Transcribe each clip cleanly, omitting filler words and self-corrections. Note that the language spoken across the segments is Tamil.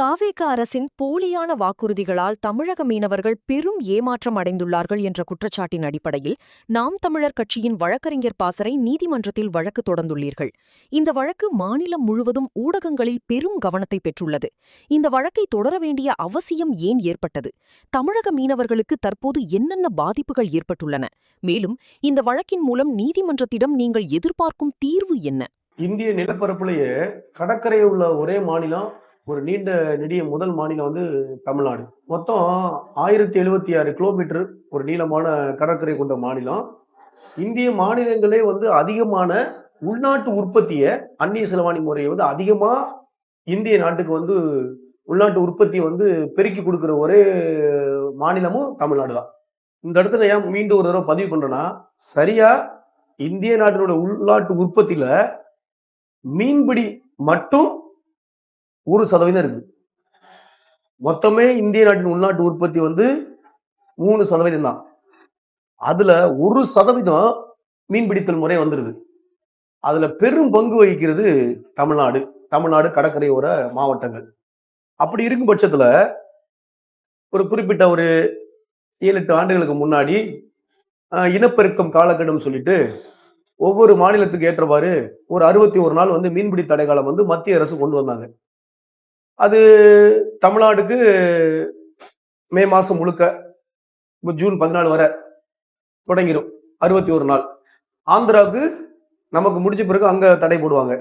தாவேக அரசின் போலியான வாக்குறுதிகளால் தமிழக மீனவர்கள் பெரும் ஏமாற்றம் அடைந்துள்ளார்கள் என்ற குற்றச்சாட்டின் அடிப்படையில் நாம் தமிழர் கட்சியின் வழக்கறிஞர் பாசறை நீதிமன்றத்தில் வழக்கு தொடர்ந்துள்ளீர்கள். இந்த வழக்கு மாநிலம் முழுவதும் ஊடகங்களில் பெரும் கவனத்தை பெற்றுள்ளது. இந்த வழக்கை தொடர வேண்டிய அவசியம் ஏன் ஏற்பட்டது? தமிழக மீனவர்களுக்கு தற்போது என்னென்ன பாதிப்புகள் ஏற்பட்டுள்ளன? மேலும் இந்த வழக்கின் மூலம் நீதிமன்றத்திடம் நீங்கள் எதிர்பார்க்கும் தீர்வு என்ன? இந்திய நிலப்பரப்புலேயே கடற்கரையில் உள்ள ஒரே மாநிலம், ஒரு நீண்ட நெடிய முதல் மாநிலம் வந்து தமிழ்நாடு. மொத்தம் 1076 கிலோமீட்டர் ஒரு நீளமான கடற்கரை கொண்ட மாநிலம். இந்திய மாநிலங்களே வந்து அதிகமான உள்நாட்டு உற்பத்தியை, அந்நிய செலவாணி முறையை வந்து அதிகமா இந்திய நாட்டுக்கு வந்து உள்நாட்டு உற்பத்தியை வந்து பெருக்கி கொடுக்குற ஒரே மாநிலமும் தமிழ்நாடு தான். இந்த இடத்துல ஏன் மீண்டும் ஒரு தடவை பதிவு பண்றேன்னா, சரியா இந்திய நாட்டினோட உள்நாட்டு உற்பத்தியில மீன்பிடி மட்டும் 1% இருக்குது. மொத்தமே இந்திய நாட்டின் உள்நாட்டு உற்பத்தி வந்து 3% தான். அதுல 1% மீன்பிடித்தல் முறை வந்துருது. அதுல பெரும் பங்கு வகிக்கிறது தமிழ்நாடு கடற்கரையோர மாவட்டங்கள். அப்படி இருக்கும் பட்சத்துல ஒரு குறிப்பிட்ட ஒரு 7-8 ஆண்டுகளுக்கு முன்னாடி இனப்பெருக்கம் காலக்கெடும் சொல்லிட்டு ஒவ்வொரு மாநிலத்துக்கு ஏற்றவாறு ஒரு 61 நாள் வந்து மீன்பிடி தடை காலம் வந்து மத்திய அரசு கொண்டு வந்தாங்க. அது தமிழ்நாடுக்கு மே மாசம் முழுக்க ஜூன் 14 வரை தொடங்கிடும் 61 நாள். ஆந்திராவுக்கு நமக்கு முடிச்ச பிறகு அங்க தடை போடுவாங்க.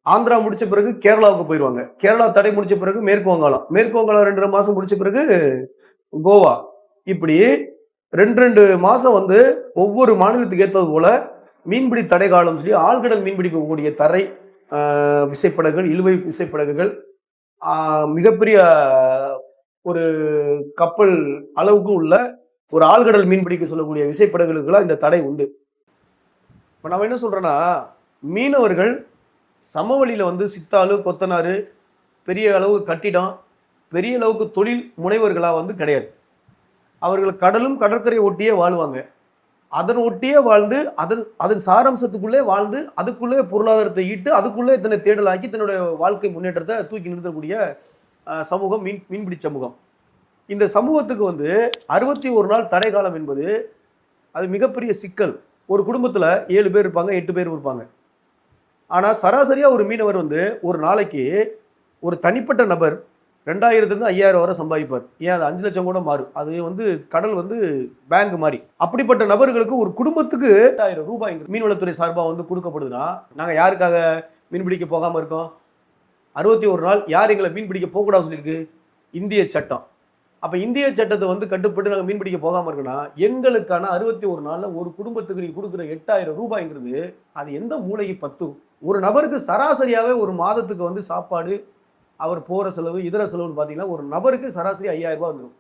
ஆந்திரா முடிச்ச பிறகு கேரளாவுக்கு போயிடுவாங்க. கேரளா தடை முடிச்ச பிறகு மேற்கு வங்காளம் 2 மாசம் முடிச்ச பிறகு கோவா. இப்படி 2 மாசம் வந்து ஒவ்வொரு மாநிலத்துக்கு ஏற்பது போல மீன்பிடி தடை காலம் சொல்லி ஆழ்கடல் மீன்பிடிக்கக்கூடிய தரை விசைப்படகுகள், இழுவை விசைப்படகுகள், மிகப்பெரிய ஒரு கப்பல் அளவுக்கு உள்ள ஒரு ஆழ்கடல் மீன்பிடிக்க சொல்லக்கூடிய விசைப்படகுகளுக்கெல்லாம் இந்த தடை உண்டு. இப்போ நம்ம என்ன சொல்றோன்னா, மீனவர்கள் சமவெளியில வந்து சித்தாளு, கொத்தனாரு, பெரிய அளவு கட்டிடம், பெரிய அளவுக்கு தொழில் முனைவர்களா வந்து கிடையாது. அவர்கள் கடலும் கடற்கரை ஒட்டியே வாழ்வாங்க. அதன் ஒட்டியே வாழ்ந்து அதன் சாரம்சத்துக்குள்ளே வாழ்ந்து அதுக்குள்ளே பொருளாதாரத்தை ஈட்டு அதுக்குள்ளே தன்னை தேடலாக்கி தன்னுடைய வாழ்க்கை முன்னேற்றத்தை தூக்கி நிறுத்தக்கூடிய சமூகம் மீன்பிடி சமூகம். இந்த சமூகத்துக்கு வந்து 61 நாள் தடை காலம் என்பது அது மிகப்பெரிய சிக்கல். ஒரு குடும்பத்தில் 7 பேர் இருப்பாங்க, 8 பேர் இருப்பாங்க. ஆனால் சராசரியாக ஒரு மீனவர் வந்து ஒரு நாளைக்கு ஒரு தனிப்பட்ட நபர் 2000 5,000 வரை சம்பாதிப்பார். ஏன் அது 5 லட்சம் கூட மாறும். அது வந்து கடல் வந்து பேங்க் மாதிரி. அப்படிப்பட்ட நபர்களுக்கு ஒரு குடும்பத்துக்கு 1000 ரூபாய் மீன்வளத்துறை சார்பாக வந்து கொடுக்கப்படுதுன்னா, நாங்கள் யாருக்காக மீன்பிடிக்க போகாமல் இருக்கோம்? 61 நாள் யார் எங்களை மீன்பிடிக்க போகக்கூடாது சொல்லியிருக்கு? இந்திய சட்டம். அப்போ இந்திய சட்டத்தை வந்து கட்டுப்பட்டு நாங்கள் மீன்பிடிக்க போகாமல் இருக்கோன்னா, எங்களுக்கான 61 நாளில் ஒரு குடும்பத்துக்கு நீங்கள் கொடுக்குற 8000 ரூபாய்ங்கிறது அது எந்த மூளைக்கு பத்தும்? ஒரு நபருக்கு சராசரியாகவே ஒரு மாதத்துக்கு வந்து சாப்பாடு, அவர் போகிற செலவு, இதர செலவுன்னு பார்த்தீங்கன்னா ஒரு நபருக்கு சராசரி 5000 ரூபாய் வந்துடும்.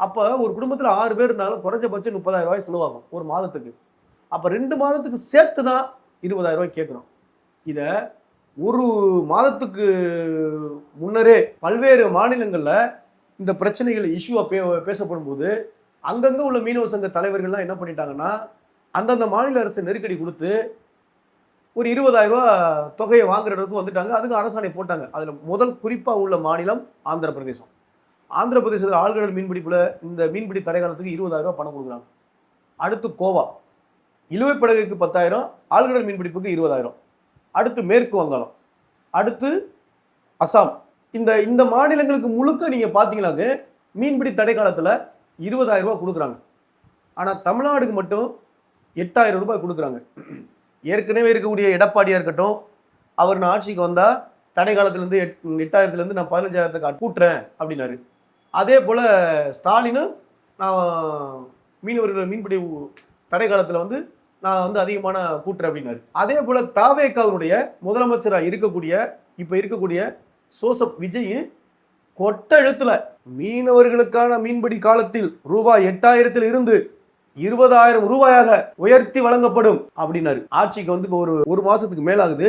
அப்போ ஒரு குடும்பத்தில் 6 பேர் இருந்தாலும் குறைஞ்சபட்சம் 30,000 ரூபாய் செலவாகும் ஒரு மாதத்துக்கு. அப்போ 2 மாதத்துக்கு சேர்த்து தான் 20,000 ரூபாய் கேட்குறோம். இதை ஒரு மாதத்துக்கு முன்னரே பல்வேறு மாநிலங்களில் இந்த பிரச்சனைகள் இஷ்யூவாக பேசப்படும் போது அங்கங்கே உள்ள மீனவ சங்க தலைவர்கள்லாம் என்ன பண்ணிட்டாங்கன்னா, அந்தந்த மாநில அரசு நெருக்கடி கொடுத்து ஒரு 20,000 ரூபா தொகையை வாங்குற அளவுக்கு வந்துட்டாங்க. அதுக்கு அரசாணை போட்டாங்க. அதில் முதல் குறிப்பாக உள்ள மாநிலம் ஆந்திர பிரதேசம். ஆந்திர பிரதேசத்தில் ஆழ்கடல் மீன்பிடிப்பில் இந்த மீன்பிடி தடை காலத்துக்கு 20,000 ரூபா பணம் கொடுக்குறாங்க. அடுத்து கோவா, இழுவைப்படகுக்கு 10,000, ஆழ்கடல் மீன்பிடிப்புக்கு 20,000. அடுத்து மேற்கு வங்காளம், அடுத்து அசாம். இந்த மாநிலங்களுக்கு முழுக்க நீங்கள் பார்த்தீங்கன்னாக்க மீன்பிடி தடை காலத்தில் 20,000 ரூபா கொடுக்குறாங்க. ஆனால் தமிழ்நாடுக்கு மட்டும் 8,000 ரூபாய் கொடுக்குறாங்க. ஏற்கனவே இருக்கக்கூடிய எடப்பாடியாக இருக்கட்டும், அவர் நான் ஆட்சிக்கு வந்தால் தடை காலத்துலேருந்து 8,000 நான் 15,000 கூட்டுறேன் அப்படின்னாரு. அதே போல் ஸ்டாலினும் நான் மீனவர்கள் மீன்பிடி தடை காலத்தில் வந்து நான் வந்து அதிகமான கூட்டுறேன் அப்படின்னாரு. அதே போல் தாவேகாவுடைய முதலமைச்சராக இப்போ இருக்கக்கூடிய சோசப் விஜய் கொட்ட எழுத்துல மீனவர்களுக்கான மீன்பிடி காலத்தில் ரூபாய் 8,000 இருந்து 20,000 ரூபாயாக உயர்த்தி வழங்கப்படும் அப்படின்னாரு. ஆட்சிக்கு வந்து இப்போ ஒரு மாசத்துக்கு மேலாகுது.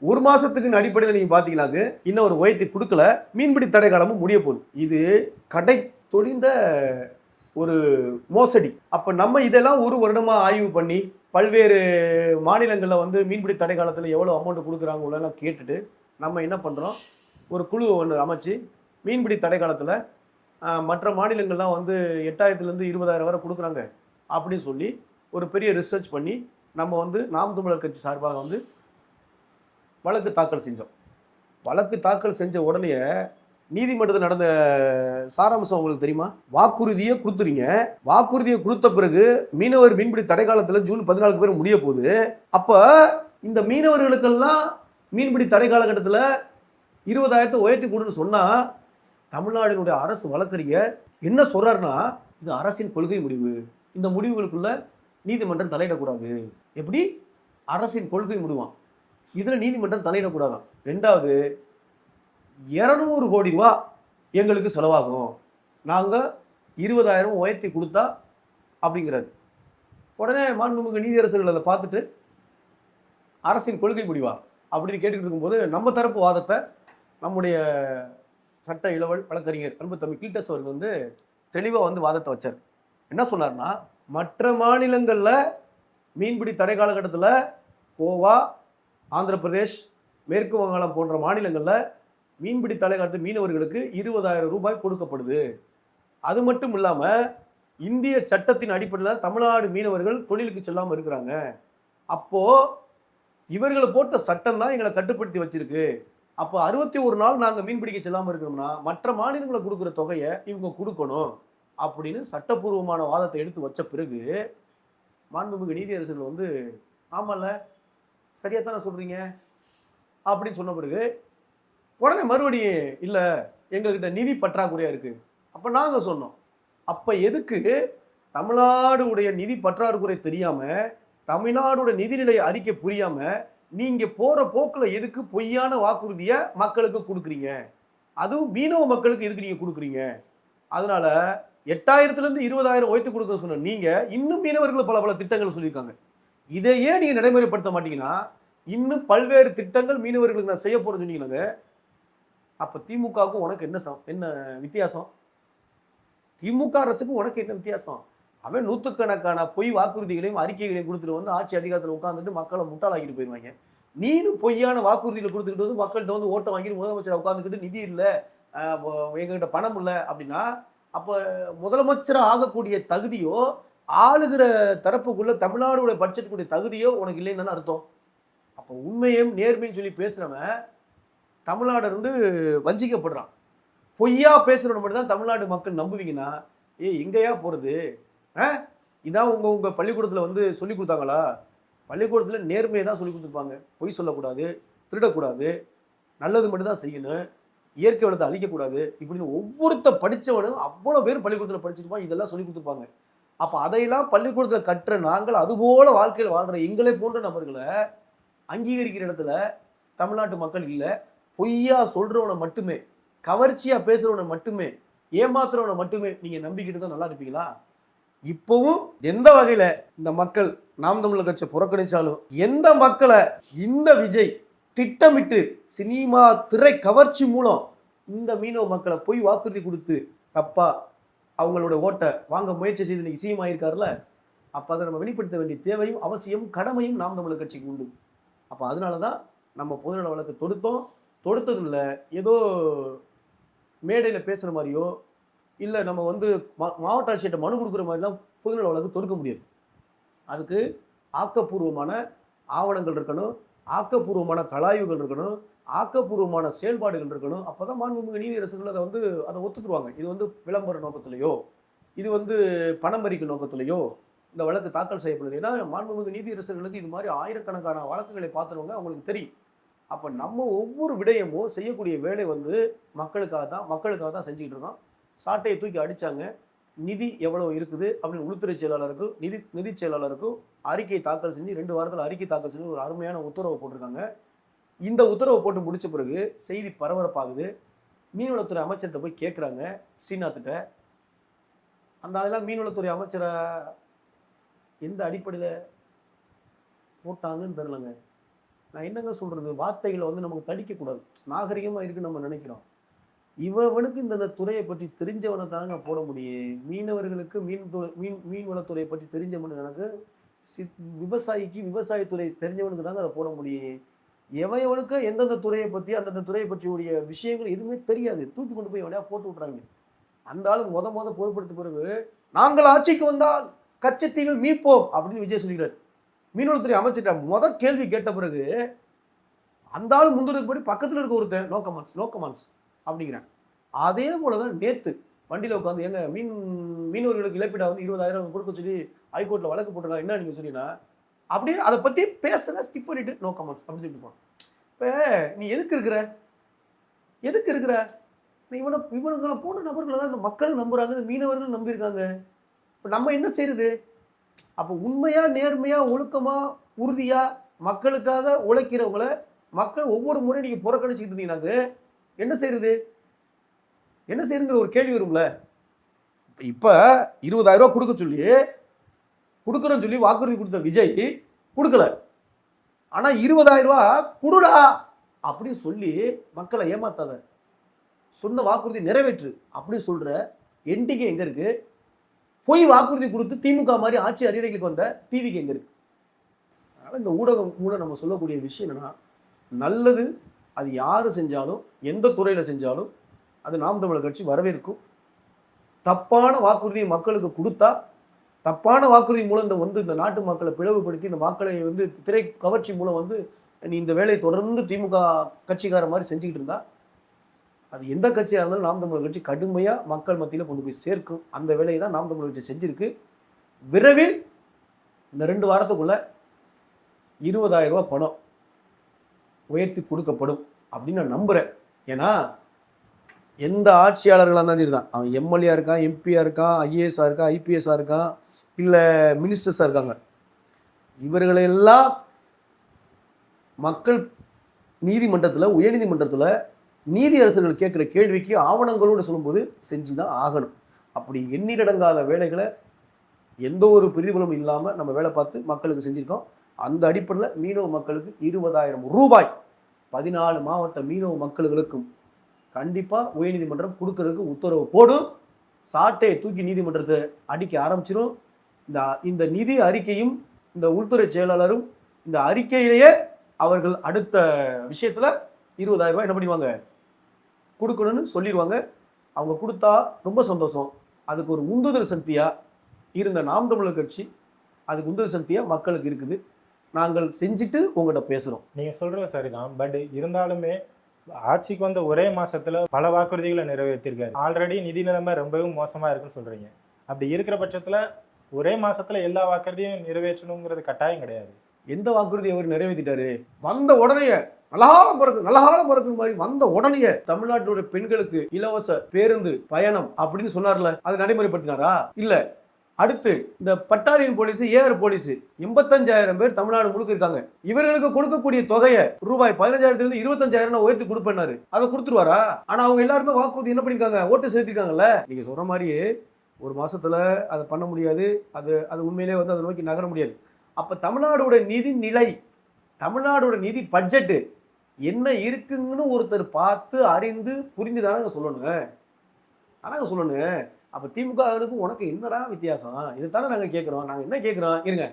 ஒரு மாசத்துக்கு அடிப்படையில் நீங்க பாத்தீங்கன்னாக்க இன்னும் ஒரு உயர்த்தி கொடுக்கல. மீன்பிடி தடை காலமும் முடிய போகுது. இது கடை தொழிந்த ஒரு மோசடி. அப்ப நம்ம இதெல்லாம் ஒரு வருடமா ஆய்வு பண்ணி பல்வேறு மாநிலங்களில் வந்து மீன்பிடி தடை காலத்தில் எவ்வளோ அமௌண்ட் கொடுக்குறாங்க கேட்டுட்டு நம்ம என்ன பண்ணுறோம், ஒரு குழு ஒன்று அமைச்சு மீன்பிடி தடை காலத்தில் மற்ற மாநிலங்கள்லாம் வந்து 8,000லேருந்து 20,000 வரை கொடுக்குறாங்க அப்படின்னு சொல்லி ஒரு பெரிய ரிசர்ச் பண்ணி நம்ம வந்து நாம் தமிழர் கட்சி சார்பாக வந்து வழக்கு தாக்கல் செஞ்சோம். வழக்கு தாக்கல் செஞ்ச உடனே நீதிமன்றத்தில் நடந்த சாராம்சம் உங்களுக்கு தெரியுமா? வாக்குறுதியை கொடுத்துறீங்க. வாக்குறுதியை கொடுத்த பிறகு மீனவர் மீன்பிடி தடை காலத்தில் ஜூன் 14 பேர் முடிய போகுது. அப்போ இந்த மீனவர்களுக்கெல்லாம் மீன்பிடி தடை காலகட்டத்தில் 20,000 உயர்த்தி கொடுன்னு சொன்னால் தமிழ்நாட்டினுடைய அரசு வழக்கறிஞர் என்ன சொல்றாருன்னா, இது அரசின் கொள்கை முடிவு, இந்த முடிவுகளுக்குள்ள நீதிமன்றம் தலையிடக்கூடாது. எப்படி? அரசின் கொள்கை முடிவான், இதில் நீதிமன்றம் தலையிடக்கூடாதான். ரெண்டாவது, 200 கோடி ரூபா எங்களுக்கு செலவாகும், நாங்கள் 20,000 உயர்த்தி கொடுத்தா அப்படிங்கிறாரு. உடனே மாண்புமிகு நீதியரசர்கள் அதை பார்த்துட்டு அரசின் கொள்கை முடிவா அப்படின்னு கேட்டுக்கிட்டு இருக்கும்போது நம்ம தரப்பு வாதத்தை நம்முடைய சட்ட இளவல் வழக்கறிஞர் அன்பு தம்பி கில்டஸ் அவர்கள் வந்து தெளிவாக வந்து வாதத்தை வச்சார். என்ன சொன்னார்னா, மற்ற மாநிலங்களில் மீன்பிடி தடை காலகட்டத்தில் கோவா, ஆந்திர பிரதேஷ், மேற்கு வங்காளம் போன்ற மாநிலங்களில் மீன்பிடி தடை காலத்து மீனவர்களுக்கு 20,000 ரூபாய் கொடுக்கப்படுது. அது மட்டும் இல்லாமல் இந்திய சட்டத்தின் அடிப்படையில் தமிழ்நாடு மீனவர்கள் தொழிலுக்கு செல்லாமல் இருக்கிறாங்க. அப்போது இவர்களை போட்ட சட்டம் தான் எங்களை கட்டுப்படுத்தி வச்சிருக்கு. அப்போ 61 நாள் நாங்கள் மீன்பிடிக்க செல்லாமல் இருக்கிறோம்னா மற்ற மாநிலங்களை கொடுக்குற தொகையை இவங்க கொடுக்கணும் அப்படின்னு சட்டப்பூர்வமான வாதத்தை எடுத்து வச்ச பிறகு மாண்புமிகு நீதியரசர்கள் வந்து ஆமாம்ல, சரியாக தானே சொல்கிறீங்க அப்படின்னு சொன்ன பிறகு உடனே மறுபடியும் இல்லை, எங்கள்கிட்ட நிதி பற்றாக்குறையாக இருக்குது. அப்போ நாங்கள் சொன்னோம், அப்போ எதுக்கு தமிழ்நாடுடைய நிதி பற்றாக்குறை தெரியாமல், தமிழ்நாடுடைய நிதிநிலை அறிக்கை புரியாமல் நீங்கள் போகிற போக்கில் எதுக்கு பொய்யான வாக்குறுதியை மக்களுக்கு கொடுக்குறீங்க? அதுவும் மீனவ மக்களுக்கு எதுக்கு நீங்கள் கொடுக்குறீங்க? அதனால 8,000லேருந்து 20,000 உயர்த்தி கொடுக்க சொன்ன நீங்கள் இன்னும் மீனவர்கள் பல பல திட்டங்கள் சொல்லியிருக்காங்க. இதையே நீங்கள் நடைமுறைப்படுத்த மாட்டீங்கன்னா இன்னும் பல்வேறு திட்டங்கள் மீனவர்களுக்கு நான் செய்ய போகிறேன்னு சொன்னீங்கன்னாங்க. அப்போ திமுகவுக்கும் உனக்கு என்ன வித்தியாசம்? திமுக அரசுக்கும் உனக்கு என்ன வித்தியாசம்? அவன் நூற்றுக்கணக்கான பொய் வாக்குறுதிகளையும் அறிக்கைகளையும் கொடுத்துட்டு வந்து ஆட்சி அதிகாரத்தில் உட்காந்துட்டு மக்களை முட்டாளாக்கிட்டு போயிடுவாங்க. நீனும் பொய்யான வாக்குறுதிகளை கொடுத்துக்கிட்டு வந்து மக்கள்கிட்ட வந்து ஓட்டை வாங்கிட்டு முதலமைச்சரை உட்காந்துக்கிட்டு நிதி இல்லை, எங்ககிட்ட பணம் இல்லை அப்படின்னா, அப்போ முதலமைச்சராக ஆகக்கூடிய தகுதியோ ஆளுகிற தரப்புக்குள்ள தமிழ்நாடுடைய பட்ஜெட்டுக்குடைய தகுதியோ உனக்கு இல்லைன்னு அர்த்தம். அப்போ உண்மையும் நேர்மையும் சொல்லி பேசுகிறவன் தமிழ்நாடு இருந்து வஞ்சிக்கப்படுறான். பொய்யா பேசுகிறவன் மட்டும் தான் தமிழ்நாடு மக்கள் நம்புவீங்கன்னா, எங்கேயா போகிறது? இதான் உங்கள் பள்ளிக்கூடத்தில் வந்து சொல்லி கொடுத்தாங்களா? பள்ளிக்கூடத்தில் நேர்மையை தான் சொல்லி கொடுத்துருப்பாங்க. பொய் சொல்லக்கூடாது, திருடக்கூடாது, நல்லது மட்டும் தான் செய்யணும், இயற்கை வளத்தை அழிக்கக்கூடாது, இப்படின்னு ஒவ்வொருத்த படித்தவனும் அவ்வளோ பேர் பள்ளிக்கூடத்தில் படிச்சிருப்பான், இதெல்லாம் சொல்லி கொடுத்துருப்பாங்க. அப்போ அதையெல்லாம் பள்ளிக்கூடத்தில் கற்ற நாங்கள் அதுபோல் வாழ்க்கையில் வாழ்கிற எங்களை போன்ற நபர்களை அங்கீகரிக்கிற இடத்துல தமிழ்நாட்டு மக்கள் இல்லை. பொய்யா சொல்கிறவனை மட்டுமே, கவர்ச்சியாக பேசுகிறவனை மட்டுமே, ஏமாத்துறவனை மட்டுமே நீங்கள் நம்பிக்கிட்டு தான் நல்லா இருப்பீங்களா? இப்போவும் எந்த வகையில் இந்த மக்கள் நாம் தமிழர் கட்சியை புறக்கணிச்சாலும், எந்த மக்களை இந்த விஜய் திட்டமிட்டு சினிமா திரை கவர்ச்சி மூலம் இந்த மீனவ மக்களை போய் வாக்குறுதி கொடுத்து தப்பா அவங்களோட ஓட்டை வாங்க முயற்சி செய்து இன்னைக்கு சிஎம் ஆயிருக்காருல, அப்போ அதை நம்ம வெளிப்படுத்த வேண்டிய தேவையும் அவசியம் கடமையும் நாம் தமிழர் கட்சிக்கு உண்டு. அப்போ அதனால தான் நம்ம பொதுநல வழக்கு தொடுத்ததும் இல்லை, ஏதோ மேடையில் பேசுகிற மாதிரியோ இல்லை நம்ம வந்து மாவட்ட ஆட்சியர்கிட்ட மனு கொடுக்குற மாதிரிலாம் பொதுநல வழக்கு தொடுக்க முடியாது. அதுக்கு ஆக்கப்பூர்வமான ஆவணங்கள் இருக்கணும், ஆக்கப்பூர்வமான கலாய்வுகள் இருக்கணும், ஆக்கப்பூர்வமான செயல்பாடுகள் இருக்கணும். அப்போ தான் மாண்புமிகு நீதியரசர்கள் அதை வந்து அதை ஒத்துக்குருவாங்க. இது வந்து விளம்பர நோக்கத்திலேயோ இது வந்து பணமறிக்கும் நோக்கத்திலேயோ இந்த வழக்கு தாக்கல் செய்யப்படுது. ஏன்னா மாண்புமிகு நீதியரசர்களுக்கு இது மாதிரி ஆயிரக்கணக்கான வழக்குகளை பார்த்துருவாங்க, அவங்களுக்கு தெரியும். அப்போ நம்ம ஒவ்வொரு விடயமும் செய்யக்கூடிய வேலை வந்து மக்களுக்காக தான் செஞ்சுக்கிட்டு இருக்கோம். சாட்டையை தூக்கி அடித்தாங்க, நிதி எவ்வளோ இருக்குது அப்படின்னு உள்துறை செயலாளருக்கும் நிதி செயலாளருக்கும் அறிக்கை தாக்கல் செஞ்சு 2 வாரத்தில் அறிக்கை தாக்கல் செஞ்சு ஒரு அருமையான உத்தரவை போட்டிருக்காங்க. இந்த உத்தரவை போட்டு முடித்த பிறகு செய்தி பரபரப்பாகுது. மீன்வளத்துறை அமைச்சர்கிட்ட போய் கேட்குறாங்க ஸ்ரீநாத்திட்ட. அந்த ஆளெல்லாம் மீன்வளத்துறை அமைச்சரை எந்த அடிப்படையில் போட்டாங்கன்னு தெரிலங்க. நான் என்னங்க சொல்கிறது, வார்த்தைகளை வந்து நமக்கு தடிக்கக்கூடாது, நாகரிகமாக இருக்குன்னு நம்ம நினைக்கிறோம். இவனுக்கு இந்த துறையை பற்றி தெரிஞ்சவனை தாங்க போட முடியும். மீனவர்களுக்கு மீன்வளத்துறையை பற்றி தெரிஞ்சவனு எனக்கு விவசாயிக்கு விவசாயத்துறை தெரிஞ்சவனுக்கு தாங்க அதை போட முடியும். எவனுக்கு எந்தெந்த துறையை பற்றி அந்தந்த துறையை பற்றியுடைய விஷயங்கள் எதுவுமே தெரியாது. தூக்கி கொண்டு போய் எவனையா போட்டு விட்றாங்க. அந்த ஆளு மொத பொறுப்படுத்த பிறகு, நாங்கள் ஆட்சிக்கு வந்தால் கச்சத்தீவை மீட்போம் அப்படின்னு விஜய் சொல்லிக்கிறார். மீன்வளத்துறை அமைச்சர்கிட்ட கேள்வி கேட்ட பிறகு அந்த ஆள் முந்திருக்கும்படி பக்கத்தில் இருக்க ஒருத்தன் நோ கமான்ஸ் அப்படிங்கிறேன். அதே போலதான் நேத்து வண்டியில உட்காந்து எங்க மீனவர்களுக்கு இழப்பீடா வந்து 20,000 கொடுக்க சொல்லி ஹைகோர்ட்ல வழக்கு போட்டுருக்காங்க, என்ன நீங்க சொன்னீங்கன்னா அப்படியே அதை பத்தி பேசுறத ஸ்கிப் பண்ணிட்டு நோ கமெண்ட்ஸ் அப்படின்னு சொல்லிட்டு போனான். இப்ப நீ எதுக்கு இருக்கிற இவனுங்களை போன நபர்களை தான் இந்த மக்கள் நம்புறாங்க, இந்த மீனவர்கள் நம்பியிருக்காங்க. இப்ப நம்ம என்ன செய்யறது? அப்ப உண்மையா நேர்மையா ஒழுக்கமா உறுதியா மக்களுக்காக உழைக்கிறவங்களை மக்கள் ஒவ்வொரு முறை நீங்க புறக்கணிச்சுட்டு இருந்தீங்கன்னாங்க என்ன செய்யுங்கிற ஒரு கேள்வி வரும்ல. இப்ப 20,000 ரூபாய் கொடுக்குறேன்னு சொல்லி வாக்குறுதி கொடுத்த விஜய் கொடுக்கல. ஆனா 20,000 ரூபாய் கொடுடா அப்படின்னு சொல்லி மக்களை ஏமாத்தாத, சொன்ன வாக்குறுதி நிறைவேற்று அப்படின்னு சொல்ற என்டிகே எங்க இருக்கு? போய் வாக்குறுதி கொடுத்து திமுக மாதிரி ஆட்சி அறிக்கைகளுக்கு வந்த டிவிக்கு எங்க இருக்கு? அதனால இந்த ஊடகம் மூலம் நம்ம சொல்லக்கூடிய விஷயம் என்னன்னா, நல்லது அது யாரு செஞ்சாலும் எந்த துறையில செஞ்சாலும் அது நாம் தமிழர் கட்சி வரவேற்கும். தப்பான வாக்குறுதியை மக்களுக்கு கொடுத்தா, தப்பான வாக்குறுதி மூலம் இந்த நாட்டு மக்களை பிளவுபடுத்தி இந்த மக்களை வந்து திரை கவர்ச்சி மூலம் வந்து நீ இந்த வேலையை தொடர்ந்து திமுக கட்சிக்கார மாதிரி செஞ்சுக்கிட்டு இருந்தா, அது எந்த கட்சியாக இருந்தாலும் நாம் தமிழர் கட்சி கடுமையாக மக்கள் மத்தியில் கொண்டு போய் சேர்க்கும். அந்த வேலையை தான் நாம் தமிழர் கட்சி செஞ்சிருக்கு. விரைவில் இந்த 2 வாரத்துக்குள்ள 20,000 ரூபாய் பணம் உயர்த்தி கொடுக்கப்படும் அப்படின்னு நான் நம்புகிறேன். ஏன்னா எந்த ஆட்சியாளர்களாக இருந்தாலும் இருந்தான், அவன் எம்எல்ஏ இருக்கான், எம்பியாக இருக்கான், ஐஏஎஸ்ஸாக இருக்கான், ஐபிஎஸ்ஸாக இருக்கான், இல்லை மினிஸ்டர்ஸாக இருக்காங்க, இவர்களெல்லாம் மக்கள் நீதிமன்றத்தில் உயர்நீதிமன்றத்தில் நீதியரசர்கள் கேட்குற கேள்விக்கு ஆவணங்களோடு சொல்லும்போது செஞ்சு தான் ஆகணும். அப்படி எண்ணிலடங்காத வேலைகளை எந்த ஒரு பிரதிபலமும் இல்லாமல் நம்ம வேலை பார்த்து மக்களுக்கு செஞ்சுருக்கோம். அந்த அடிப்படையில் மீனவ மக்களுக்கு 20,000 ரூபாய் 14 மாவட்ட மீனவ மக்களுக்கும் கண்டிப்பாக உயர்நீதிமன்றம் கொடுக்கறதுக்கு உத்தரவு போடும். சாட்டையை தூக்கி நீதிமன்றத்தை அடிக்க ஆரம்பிச்சிடும். இந்த நிதி அறிக்கையும் இந்த உள்துறை செயலாளரும் இந்த அறிக்கையிலேயே அவர்கள் அடுத்த விஷயத்தில் 20,000 ரூபாய் என்ன பண்ணிடுவாங்க, கொடுக்கணும்னு சொல்லிடுவாங்க. அவங்க கொடுத்தா ரொம்ப சந்தோஷம். அதுக்கு ஒரு உந்துதல் சக்தியாக இருந்த நாம் தமிழர் கட்சி அதுக்கு உந்துதல் சக்தியாக மக்களுக்கு இருக்குது. நாங்கள் செஞ்சுட்டு உங்கள்கிட்ட பேசுகிறோம். நீங்கள் சொல்கிறது சரிதான். பட் இருந்தாலுமே ஆட்சிக்கு வந்த ஒரே மாசத்துல பல வாக்குறுதிகளை நிறைவேற்றிருக்காரு. ஆல்ரெடி நிதி நிலைமை ரொம்பவும் மோசமாக இருக்குன்னு சொல்கிறீங்க. அப்படி இருக்கிற பட்சத்தில் ஒரே மாசத்துல எல்லா வாக்குறுதியும் நிறைவேற்றணுங்கிறது கட்டாயம் கிடையாது. எந்த வாக்குறுதி அவர் நிறைவேற்றிட்டாரு? வந்த உடனே நல்லகாலம் பிறகு மாதிரி வந்த உடனே தமிழ்நாட்டோட பெண்களுக்கு இலவச பேருந்து பயணம் அப்படின்னு சொன்னார்ல, அதை நடைமுறைப்படுத்தினாரா? இல்ல. அடுத்து இந்த பட்டாலியன் போலீஸ், ஏஆர் போலீஸ் 85,000 பேர் தமிழ்நாடு முழுக்க இருக்காங்க. இவர்களுக்கு கொடுக்கக்கூடிய தொகையை ரூபாய் 15,000 25,000 உயர்த்தி கொடுப்பேன்னாரு. அதை கொடுத்துருவாரா? ஆனா அவங்க எல்லாருமே வாக்குறுதி என்ன பண்ணிருக்காங்க, ஓட்டு செலுத்திருக்காங்கல்ல. நீங்க சொல்ற மாதிரி ஒரு மாசத்துல அதை பண்ண முடியாது. அது உண்மையிலே வந்து அதை நோக்கி நகர முடியாது. அப்ப தமிழ்நாடோட நிதி நிலை, தமிழ்நாடோட நிதி பட்ஜெட்டு என்ன இருக்குங்கன்னு ஒருத்தர் பார்த்து அறிந்து புரிந்து தானங்க சொல்லணும். அப்போ திமுகவுக்கும் உனக்கு என்னடா வித்தியாசம்? இதைத்தானே நாங்கள் கேட்குறோம். நாங்கள் என்ன கேட்குறோம்? இருங்க,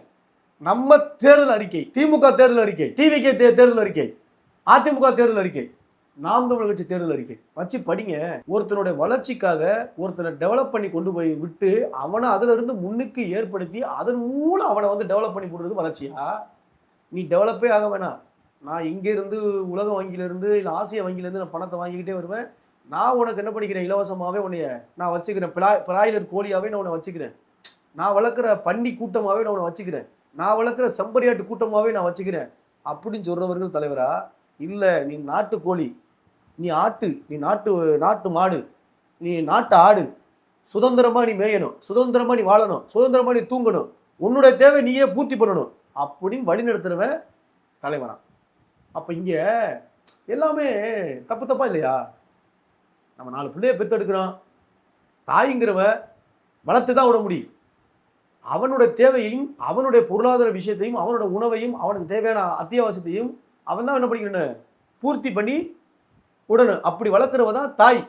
நம்ம தேர்தல் அறிக்கை, திமுக தேர்தல் அறிக்கை, டிவிகே தேர்தல் அறிக்கை, அதிமுக தேர்தல் அறிக்கை, நாம் தமிழர் கட்சி தேர்தல் அறிக்கை வச்சு படிங்க. ஒருத்தனுடைய வளர்ச்சிக்காக ஒருத்தனை டெவலப் பண்ணி கொண்டு போய் விட்டு அவனை அதில் இருந்து முன்னுக்கு ஏற்படுத்தி அதன் மூலம் அவனை வந்து டெவலப் பண்ணி கொடுறது வளர்ச்சியா? நீ டெவலப்பே ஆக வேணாம். நான் இங்கேருந்து உலக வங்கியிலேருந்து இல்லை ஆசிய வங்கியிலேருந்து நான் பணத்தை வாங்கிக்கிட்டே வருவேன். நான் உனக்கு என்ன பண்ணிக்கிறேன், இலவசமாகவே உன்னைய நான் வச்சுக்கிறேன். பிராய்லர் கோழியாகவே நான் உன்னை வச்சுக்கிறேன். நான் வளர்க்குற பன்னி கூட்டமாகவே நான் உன்னை வச்சுக்கிறேன். நான் வளர்க்குற செம்பரியாட்டு கூட்டமாகவே நான் வச்சுக்கிறேன் அப்படின்னு சொல்கிறவர்கள் தலைவரா? இல்லை, நீ நாட்டு கோழி, நீ ஆட்டு, நீ நாட்டு மாடு, நீ நாட்டு ஆடு, சுதந்திரமாக நீ மேயணும், சுதந்திரமாக நீ வாழணும், சுதந்திரமாக நீ தூங்கணும், உன்னுடைய தேவை நீயே பூர்த்தி பண்ணணும் அப்படின்னு வழி நடத்துறவன் தலைவனா? அப்போ இங்கே எல்லாமே தப்பா இல்லையா? நம்ம 4 பிள்ளைய பெற்றெடுக்கிறோம். தாய்ங்கிறவ வளர்த்து தான் விட முடியும். அவனுடைய தேவையையும் அவனுடைய பொருளாதார விஷயத்தையும் அவனோட உணவையும் அவனுக்கு தேவையான அத்தியாவசியத்தையும் அவன் தான் என்ன பண்ணிக்கணும், பூர்த்தி பண்ணி விடணும். அப்படி வளர்க்குறவ தான் தாய்.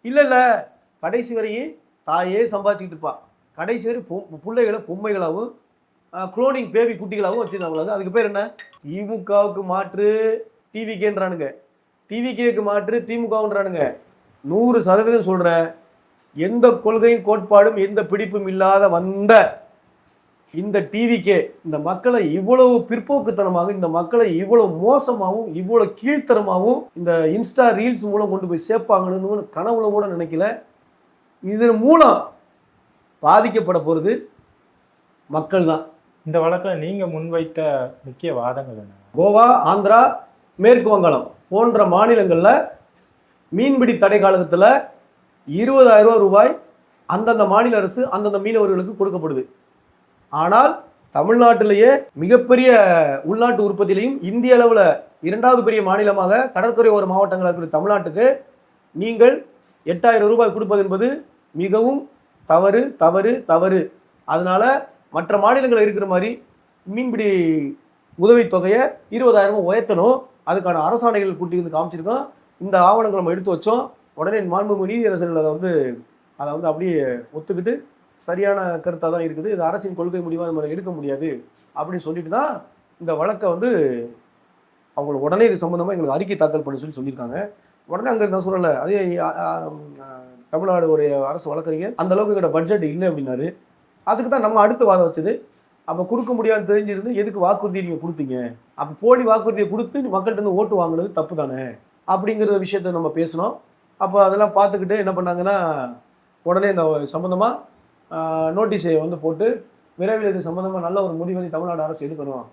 இல்லை கடைசி வரையும் தாயே சம்பாதிச்சுக்கிட்டு இருப்பா. கடைசி வரை பிள்ளைகளை பொம்மைகளாகவும் குளோனிங் பேபி குட்டிகளாகவும் வச்சுருந்தாங்க. அதுக்கு பேர் என்ன? திமுகவுக்கு மாற்று டிவிகேன்றானுங்க, டிவிகேக்கு மாற்று திமுகன்றானுங்க. 100% சொல்றேன், எந்த கொள்கையும் கோட்பாடும் எந்த பிடிப்பும் இல்லாத வந்த இந்த டிவிக்கே இந்த மக்களை இவ்வளவு பிற்போக்குத்தனமாக, இந்த மக்களை இவ்வளவு மோசமாகவும் இவ்வளவு கீழ்த்தரமாகவும் இந்த இன்ஸ்டா ரீல்ஸ் மூலம் கொண்டு போய் சேர்ப்பாங்கன்னு கனவுல கூட நினைக்கல. இதன் மூலம் பாதிக்கப்பட போறது மக்கள் தான். இந்த வழக்கில் நீங்க முன்வைத்த முக்கிய வாதங்கள் என்ன? கோவா, ஆந்திரா, மேற்கு வங்காளம் போன்ற மாநிலங்களில் மீன்பிடி தடை காலத்தில் 20,000 ரூபாய் அந்தந்த மாநில அரசு அந்தந்த மீனவர்களுக்கு கொடுக்கப்படுது. ஆனால் தமிழ்நாட்டிலேயே மிகப்பெரிய உள்நாட்டு உற்பத்தியிலையும் இந்திய அளவில் 2வது பெரிய மாநிலமாக கடற்கரை ஓர மாவட்டங்கள் இருக்கிற தமிழ்நாட்டுக்கு நீங்கள் 8,000 ரூபாய் கொடுப்பது என்பது மிகவும் தவறு தவறு தவறு. அதனால மற்ற மாநிலங்களில் இருக்கிற மாதிரி மீன்பிடி உதவித்தொகையை 20,000 உயர்த்தணும். அதுக்கான அரசாணைகள் கூட்டி வந்து காமிச்சிருக்கோம். இந்த ஆவணங்களை நம்ம எடுத்து வச்சோம். உடனே மாண்புமிகு நீதியரசர்கள் அதை வந்து அப்படியே ஒத்துக்கிட்டு சரியான கருத்தாக தான் இருக்குது, இது அரசின் கொள்கை முடிவாக நம்ம எடுக்க முடியாது அப்படின்னு சொல்லிட்டு தான் இந்த வழக்கை வந்து அவங்களுக்கு உடனே இது சம்மந்தமாக எங்களுக்கு அறிக்கை தாக்கல் பண்ணி சொல்லியிருக்காங்க. உடனே அங்கே நான் சொல்லலை, அதே தமிழ்நாடு ஒரு அரசு வழக்கறிஞர் அந்த அளவுக்கு எங்கள்கிட்ட பட்ஜெட் இல்லை அப்படின்னாரு. அதுக்கு தான் நம்ம அடுத்த வாதம் வச்சது. அப்போ கொடுக்க முடியாதுன்னு தெரிஞ்சிருந்து எதுக்கு வாக்குறுதியை நீங்கள் கொடுத்தீங்க, அப்போ போலி வாக்குறுதியை கொடுத்து மக்கள்கிட்ட இருந்து ஓட்டு வாங்கினது தப்பு தானே அப்படிங்கிற விஷயத்த நம்ம பேசினோம். அப்போ அதெல்லாம் பார்த்துக்கிட்டு என்ன பண்ணாங்கன்னா, உடனே இந்த சம்மந்தமாக நோட்டீஸை வந்து போட்டு விரைவில் இது சம்மந்தமாக நல்ல ஒரு முடிவை தமிழ்நாடு அரசு எடுக்கணும்,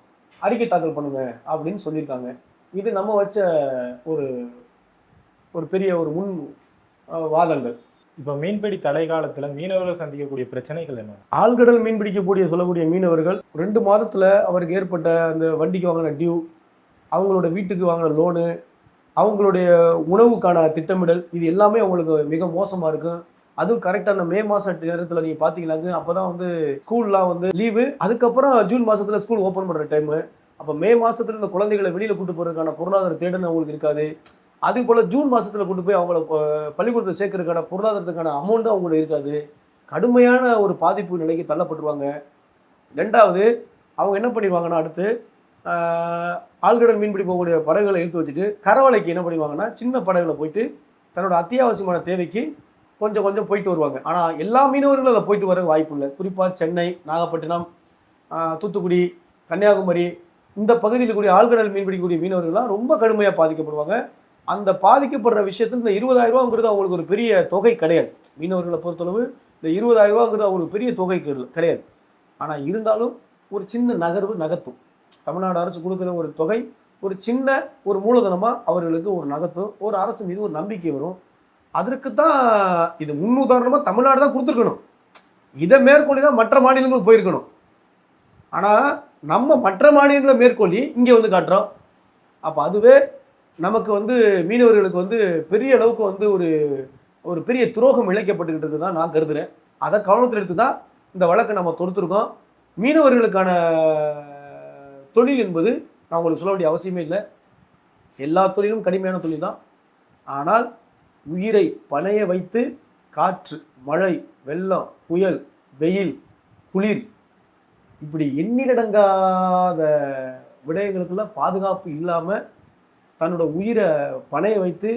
அறிக்கை தாக்கல் பண்ணுங்க அப்படின்னு சொல்லியிருக்காங்க. இது நம்ம வச்ச ஒரு பெரிய ஒரு முன் வாதங்கள். இப்போ மீன்பிடி தடை காலத்தில் மீனவர்கள் சந்திக்கக்கூடிய பிரச்சனைகள் என்ன? ஆழ்கடல் மீன் பிடிக்கக்கூடிய சொல்லக்கூடிய மீனவர்கள் 2 மாதத்தில் அவருக்கு ஏற்பட்ட அந்த வண்டிக்கு வாங்கின டியூ, அவங்களோட வீட்டுக்கு வாங்கின லோனு, அவங்களுடைய உணவுக்கான திட்டமிடல், இது எல்லாமே அவங்களுக்கு மிக மோசமாக இருக்கும். அதுவும் கரெக்டான மே மாத நேரத்தில் நீங்கள் பார்த்தீங்கன்னாங்க, அப்போ தான் வந்து ஸ்கூல்லாம் வந்து லீவு, அதுக்கப்புறம் ஜூன் மாதத்தில் ஸ்கூல் ஓப்பன் பண்ணுற டைமு. அப்போ மே மாதத்தில் இந்த குழந்தைகளை வெளியில் கூட்டு போகிறதுக்கான பொருளாதார தேடல் அவங்களுக்கு இருக்காது. அதே போல் ஜூன் மாதத்தில் கொண்டு போய் அவங்கள பள்ளிக்கூடத்தில் சேர்க்கறதுக்கான பொருளாதாரத்துக்கான அமௌண்ட்டும் அவங்களுக்கு இருக்காது. கடுமையான ஒரு பாதிப்பு நிலைக்கு தள்ளப்பட்டுருவாங்க. 2வது அவங்க என்ன பண்ணிடுவாங்கன்னா, அடுத்து ஆழ்கடல் மீன்பிடி போகக்கூடிய படகுகளை இழுத்து வச்சுட்டு கரவலைக்கு என்ன பண்ணிடுவாங்கன்னா, சின்ன படகுல போயிட்டு தன்னோட அத்தியாவசியமான தேவைக்கு கொஞ்சம் கொஞ்சம் போயிட்டு வருவாங்க. ஆனால் எல்லா மீனவர்களும் அதை போயிட்டு வர வாய்ப்பு இல்லை. குறிப்பாக சென்னை, நாகப்பட்டினம், தூத்துக்குடி, கன்னியாகுமரி இந்த பகுதியில் கூடிய ஆழ்கடல் மீன்பிடிக்கக்கூடிய மீனவர்கள்லாம் ரொம்ப கடுமையாக பாதிக்கப்படுவாங்க. அந்த பாதிக்கப்படுற விஷயத்தில் இந்த 20,000 ரூபாங்கிறது அவங்களுக்கு ஒரு பெரிய தொகை கிடையாது. மீனவர்களை பொறுத்தளவு இந்த 20,000 ரூபாங்கிறது அவங்களுக்கு பெரிய தொகை கிடையாது. ஆனால் இருந்தாலும் ஒரு சின்ன நகர்வு நகர்த்தும். தமிழ்நாடு அரசு கொடுக்குற ஒரு தொகை ஒரு சின்ன ஒரு மூலதனமாக அவர்களுக்கு ஒரு நகர்த்தும். ஒரு அரசு மீது ஒரு நம்பிக்கை வரும். அதற்கு தான் இது முன்னுதாரணமாக தமிழ்நாடு தான் கொடுத்துருக்கணும். இதை மேற்கொள்ளி தான் மற்ற மாநிலங்களுக்கு போயிருக்கணும். ஆனால் நம்ம மற்ற மாநிலங்களை மேற்கொள்ளி இங்கே வந்து காட்டுறோம். அப்போ அதுவே நமக்கு வந்து மீனவர்களுக்கு வந்து பெரிய அளவுக்கு வந்து ஒரு பெரிய துரோகம் இழைக்கப்பட்டுக்கிட்டு தான் நான் கருதுகிறேன். அதை கவனத்தில் எடுத்து தான் இந்த வழக்கை நம்ம தொடுத்துருக்கோம். மீனவர்களுக்கான தொழில் என்பது நான் உங்களுக்கு சொல்ல வேண்டிய அவசியமே இல்லை. எல்லா தொழிலும் கடுமையான தொழில் தான். ஆனால் உயிரை பணைய வைத்து காற்று, மழை, வெள்ளம், புயல், வெயில், குளிர் இப்படி எண்ணிலடங்காத விடயங்களுக்குள்ள பாதுகாப்பு இல்லாமல் தன்னோட உயிரை பணைய வைத்து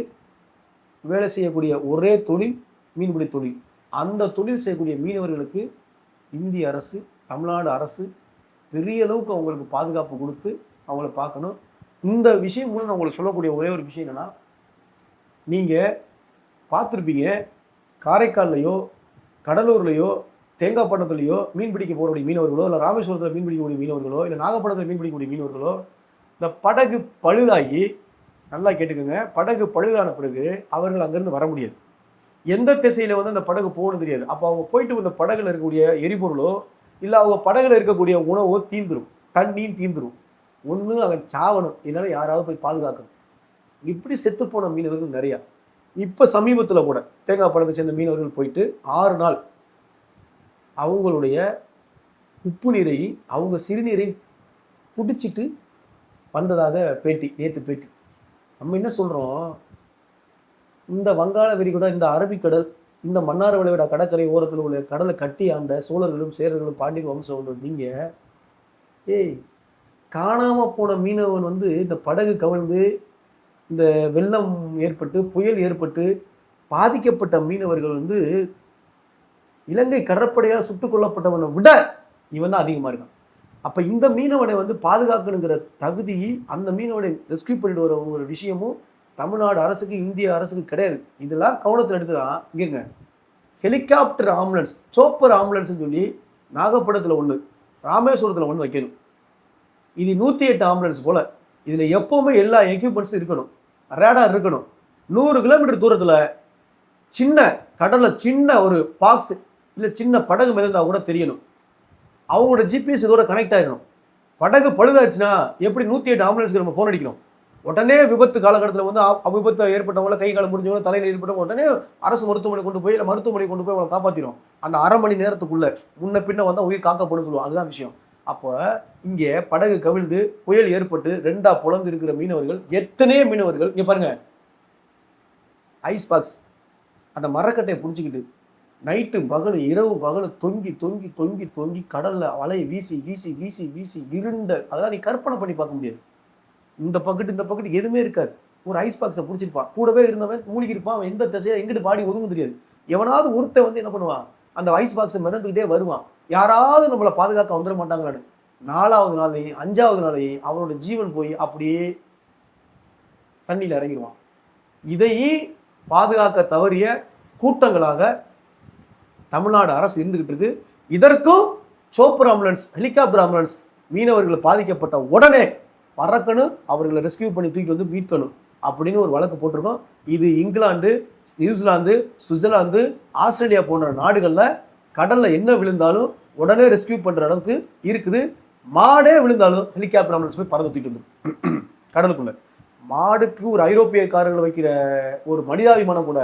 வேலை செய்யக்கூடிய ஒரே தொழில் மீன்பிடி தொழில். அந்த தொழில் செய்யக்கூடிய மீனவர்களுக்கு இந்திய அரசு, தமிழ்நாடு அரசு பெரிய அளவுக்கு அவங்களுக்கு பாதுகாப்பு கொடுத்து அவங்கள பார்க்கணும். இந்த விஷயம் மூலம் நான் உங்களுக்கு சொல்லக்கூடிய ஒரே ஒரு விஷயம் என்னென்னா, நீங்கள் பார்த்துருப்பீங்க, காரைக்கால்லையோ கடலூர்லையோ தேங்காய்பட்டணத்துலையோ மீன் பிடிக்க போகக்கூடிய மீனவர்களோ, இல்லை ராமேஸ்வரத்தில் மீன் பிடிக்கக்கூடிய மீனவர்களோ, இல்லை நாகப்பட்டினத்தில் மீன் பிடிக்கக்கூடிய மீனவர்களோ, இந்த படகு பழுதாகி, நல்லா கேட்டுக்கோங்க, படகு பழுதான பிறகு அவர்கள் அங்கேருந்து வர முடியாது. எந்த திசையில் வந்து அந்த படகு போகணும் தெரியாது. அப்போ அவங்க போயிட்டு இந்த படகுல இருக்கக்கூடிய எரிபொருளோ இல்லை அவங்க படகுல இருக்கக்கூடிய உணவோ தீந்துடும், தண்ணியும் தீந்துடும். ஒன்று அவன் சாவணும், இல்லைன்னா யாராவது போய் பாதுகாக்கணும். இப்படி செத்துப்போன மீனவர்கள் நிறையா. இப்போ சமீபத்தில் கூட தேங்காய் படத்தை சேர்ந்த மீனவர்கள் போயிட்டு 6 நாள் அவங்களுடைய உப்பு நீரை அவங்க சிறுநீரை குடிச்சிட்டு வந்ததாக பேட்டி, நேற்று பேட்டி. நம்ம என்ன சொல்கிறோம், இந்த வங்காள விரிகுடா, இந்த அரபிக்கடல், இந்த மன்னார் வளைகுடா கடற்கரை ஓரத்தில் உள்ள கடலை கட்டி ஆண்ட சோழர்களும் சேரர்களும் பாண்டியன் வம்சம் நீங்கள் காணாமல் போன மீனவன் வந்து இந்த படகு கவிழ்ந்து இந்த வெள்ளம் ஏற்பட்டு புயல் ஏற்பட்டு பாதிக்கப்பட்ட மீனவர்கள் வந்து இலங்கை கடற்படையால் சுட்டுக் கொல்லப்பட்டவனை விட இவன் தான் அதிகமாக இருக்கான். அப்போ இந்த மீனவனை வந்து பாதுகாக்கணுங்கிற தகுதி அந்த மீனவனை ரெஸ்கியூ பண்ணிட்டு வர ஒரு விஷயமும் தமிழ்நாடு அரசுக்கு இந்திய அரசுக்கு கிடையாது. இதெல்லாம் கவனத்தில் எடுத்துதான் இங்கேங்க ஹெலிகாப்டர் ஆம்புலன்ஸ் சோப்பர் ஆம்புலன்ஸ்னு சொல்லி நாகப்பட்டினத்தில் ஒன்று ராமேஸ்வரத்தில் ஒன்று வைக்கணும். இது 108 ஆம்புலன்ஸ் போல் இதில் எப்போவுமே எல்லா எக்யூப்மெண்ட்ஸும் இருக்கணும், ரேடார் இருக்கணும். 100 கிலோமீட்டர் தூரத்தில் சின்ன கடலில் சின்ன ஒரு பாக்ஸ் இல்லை சின்ன படகு மிதந்தால் கூட தெரியணும். அவங்களோட ஜிபிஎஸ் இதோட கனெக்ட் ஆகிடணும். படகு பழுதாச்சுன்னா எப்படி 108 ஆம்புலன்ஸ்க்கு நம்ம ஃபோன் அடிக்கணும். உடனே விபத்து காலகட்டத்தில் வந்து விபத்து ஏற்பட்டவங்கள கை காலம் முடிஞ்சவங்கள தலையில் ஏற்பட்டவங்க உடனே அரசு மருத்துவமனை கொண்டு போய் இல்லை மருத்துவமனை கொண்டு போய் அவங்களை காப்பாற்றிடும். அந்த அரை மணி நேரத்துக்குள்ளே முன்ன பின்ன வந்தால் உயிர் காக்கப்படும் சொல்லுவோம். அதுதான் விஷயம். அப்போ இங்கே படகு கவிழ்ந்து புயல் ஏற்பட்டு 2ஆ புலந்து இருக்கிற மீனவர்கள் எத்தனையோ மீனவர்கள் இங்கே பாருங்க, ஐஸ் பாக்ஸ் அந்த மரக்கட்டையை பிடிச்சிக்கிட்டு நைட்டு பகல் இரவு பகல் தொங்கி தொங்கி தொங்கி தொங்கி கடலில் வலையை வீசி வீசி வீசி வீசி இருண்ட அதெல்லாம் நீ கற்பனை பண்ணி பார்க்க முடியாது. இந்த பக்கெட்டு எதுவுமே இருக்காது. ஒரு ஐஸ் பாக்ஸை பிடிச்சிருப்பான், கூடவே இருந்தவன் மூழ்கி இருப்பான். அவன் எந்த திசையா எங்கிட்டு பாடி ஒதுங்கும் தெரியாது. எவனாவது ஒருத்தன் வந்து என்ன பண்ணுவான், அந்த ஐஸ் பாக்ஸை மிதந்துக்கிட்டே வருவான். யாராவது நம்மளை பாதுகாக்க வந்துட மாட்டாங்களான்னு 4ஆவது நாளையும் 5ஆவது நாளையும் அவனோட ஜீவன் போய் அப்படியே தண்ணியில் இறங்கிடுவான். இதையும் பாதுகாக்க தவறிய கூட்டங்களாக தமிழ்நாடு அரசு இருந்துகிட்டு இருக்கு. இதற்கும் சோப்பர் ஆம்புலன்ஸ் ஹெலிகாப்டர் ஆம்புலன்ஸ் மீனவர்கள் பாதிக்கப்பட்ட உடனே பறக்கணும், அவர்களை ரெஸ்கியூ பண்ணி தூக்கி வந்து மீட்கணும் அப்படின்னு ஒரு வழக்கு போட்டிருக்கோம். இது இங்கிலாந்து, நியூசிலாந்து, சுவிட்சர்லாந்து, ஆஸ்திரேலியா போன்ற நாடுகளில் கடலில் என்ன விழுந்தாலும் உடனே ரெஸ்கியூ பண்ணுற அளவுக்கு இருக்குது. மாடே விழுந்தாலும் ஹெலிகாப்டர் ஆம்புலன்ஸ் போய் பறந்து தூக்கிட்டு வந்துடும் கடலுக்குள்ள. மாடுக்கு ஒரு ஐரோப்பியக்காரர்கள் வைக்கிற ஒரு மனிதாபிமானம் கூட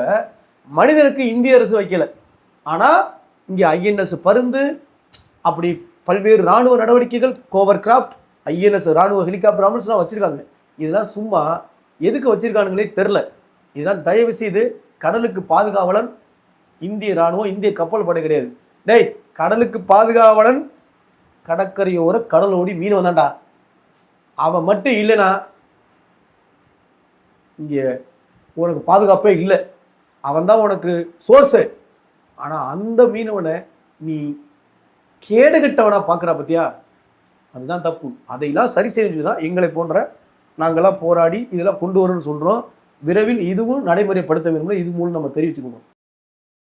மனிதனுக்கு இந்திய அரசு வைக்கல. ஆனால் இங்கே ஐஎன்எஸ் பருந்து அப்படி பல்வேறு இராணுவ நடவடிக்கைகள் கோவர் கிராஃப்ட் ஐஎன்எஸ் இராணுவ ஹெலிகாப்டர் ஆம்புலன்ஸ்லாம் வச்சுருக்காங்க. இதெல்லாம் சும்மா எதுக்கு வச்சுருக்கானுங்களே தெரில. இதெல்லாம் தயவு செய்து கடலுக்கு பாதுகாவலன் இந்திய இராணுவம் இந்திய கப்பல் படை கிடையாது. டேய், கடலுக்கு பாதுகாவலன் கடற்கரையோர கடலோடி மீனவன் தான்டா. அவன் மட்டும் இல்லைனா இங்கே உனக்கு பாதுகாப்பே இல்லை. அவன் தான் உனக்கு சோர்ஸு. ஆனால் அந்த மீனவனை நீ கேடுகட்டவனா பார்க்குறா பத்தியா, அதுதான் தப்பு. அதையெல்லாம் சரி செஞ்சு தான் எங்களை போன்ற நாங்கள்லாம் போராடி இதெல்லாம் கொண்டு வரணும்னு சொல்கிறோம். விரைவில் இதுவும் நடைமுறைப்படுத்த வேண்டும். இது மூலம் நம்ம தெரிவிச்சுக்கணும்.